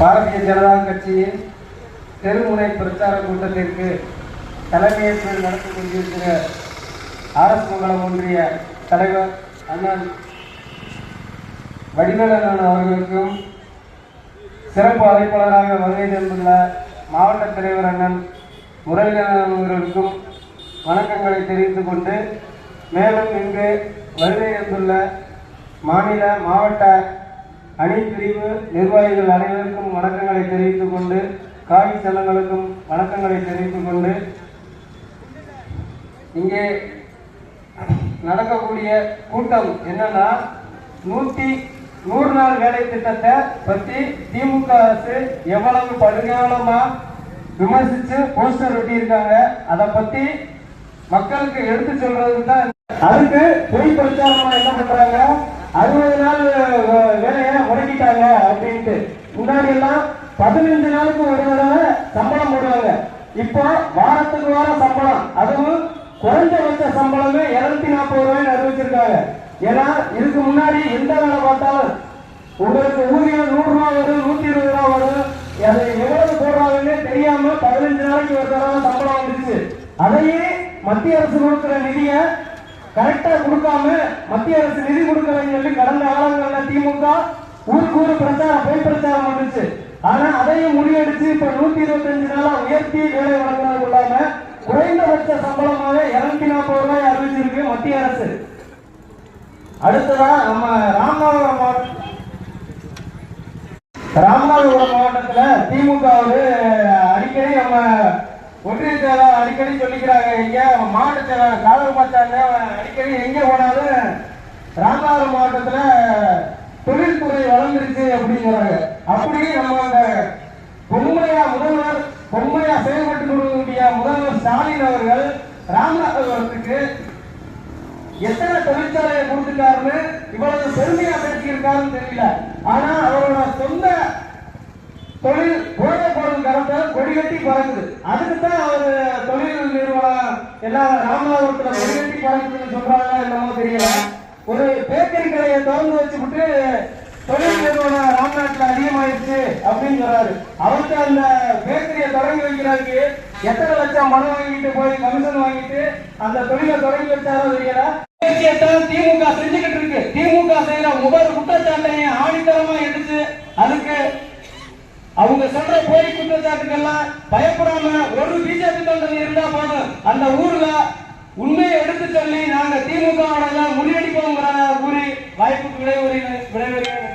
பாரதிய ஜனதா கட்சியின் தெருமுனை பிரச்சார கூட்டத்திற்கு தலைமையேற்று நடத்தி கொண்டிருக்கிற ஆர்எஸ் மங்கலம் ஒன்றிய தலைவர் அண்ணன் வடிவேலன் அவர்களுக்கும் சிறப்பு அழைப்பாளராக வருகை தந்துள்ள மாவட்ட தலைவர் அண்ணன் முரளிதரன் அவர்களுக்கும் வணக்கங்களை தெரிவித்துக் கொண்டு, மேலும் இங்கு வருகை தந்துள்ள மாநில மாவட்ட அணி பிரிவு நிர்வாகிகள் அனைவருக்கும் வணக்கங்களை தெரிவித்துக் கொண்டு, காவி செல்லங்களுக்கும் வணக்கங்களை தெரிவித்துக் கொண்டு, இங்கே நடக்கக்கூடிய கூட்டம் என்னன்னா 100 நாள் வேலை திட்டத்தை பற்றி திமுக அரசு எவ்வளவு படுகாலமா விமர்சிச்சு போஸ்டர் ஒட்டியிருக்காங்க. அதை பத்தி மக்களுக்கு எடுத்து சொல்றதுக்கு தான். அதுக்கு பொய் பிரச்சாரமா என்ன பண்றாங்க, 60 நாள் வேலையை முடக்கிட்டாங்க அப்படின்ட்டு. முன்னாடி எல்லாம் 15 நாளுக்கு ஒரு தடவை சம்பளம் போடுவாங்க. இப்போ வாரத்துக்கு வாரம் சம்பளம், அதுவும் குறைஞ்சபட்ச சம்பளமே 240 ரூபாய் அறிவிச்சிருக்காங்க. ஏன்னா இதுக்கு முன்னாடி எந்த வேலை பார்த்தாலும் உங்களுக்கு ஊதியம் 100 ரூபாய் வரும், 120 ரூபாய் வரும். அதை எவ்வளவு போடுறாங்கன்னு தெரியாம 15 நாளைக்கு ஒரு தடவை சம்பளம் வந்துருச்சு. அதையே மத்திய அரசு கொடுக்கிற நிதியை கரெக்டா கொடுக்காம மத்திய அரசு நிதி கொடுக்கலன்னு சொல்லி கடந்த காலங்களில் திமுக ஊருக்கு பிரச்சாரம் பொய் பிரச்சாரம் வந்துச்சு. ஆனா அதையும் முறியடிச்சு இப்ப 125 நாளா உயர்த்தி வேலை வழங்குறது இல்லாம குறைந்தபட்ச சம்பளமாக 240 ரூபாய் அறிவிச்சிருக்கு மத்திய அரசு. அடுத்ததான் நம்ம ராமநாதபுரம் மாவட்டத்துல திமுக அடிக்கடி நம்ம ஒன்றிய செயலாளர் அடிக்கடி சொல்லிக்கிறாங்க. இங்க மாவட்ட செயலாளர் காதல் மாச்சாங்க அடிக்கடி எங்க போனாலும் ராமநாதபுரம் மாவட்டத்துல தொழில்துறை வளர்ந்துருச்சு அப்படிங்கிறாங்க. அப்படி நம்ம அந்த பொம்மையா செயல்பட்டு கொடுக்கக்கூடிய முதல்வர் ஸ்டாலின் அவர்கள் ராமநாதபுரத்துக்கு எத்தனை தொழிற்சாலையை கொடுத்துட்டாருன்னு இவ்வளவு பெருமையா பேசியிருக்காருன்னு தெரியல. ஆனா அவரோட சொந்த தொழில் போதை பொருள் கரத்தால் கொடிகட்டி பறக்குது. அதுக்குதான் அவர் தொழில் நிறுவனம் எல்லாம் ராமநாதபுரத்துல கொடிகட்டி பறக்குதுன்னு சொல்றாங்க. என்னமோ தெரியல. ஒரு பேக்கரி கடையை திறந்து வச்சுக்கிட்டு தொழில் நிறுவனம் ராம்நாட்டில் அதிகமாயிருச்சு அப்படின்னு சொல்றாரு. அவருக்கு அந்த பேக்கரியை தொடங்கி வைக்கிறாருக்கு எத்தனை லட்சம் பணம் வாங்கிட்டு போய் கமிஷன் வாங்கிட்டு அந்த தொழிலை தொடங்கி வச்சாரோ தெரியல. திமுக செஞ்சுக்கிட்டு இருக்கு. திமுக செய்யற ஒவ்வொரு குற்றச்சாட்டையும் ஆணித்தரமா எடுத்து அதுக்கு அவங்க சொல்ற போலி குற்றச்சாட்டுக்கெல்லாம் பயப்படாம ஒரு பிஜேபி தொண்டர் இருந்தா போதும், அந்த ஊர்ல உண்மையை எடுத்து சொல்லி நாங்க திமுக முறியடிப்போம் கூறி வாய்ப்புக்கு விடைபெறுகிறேன்.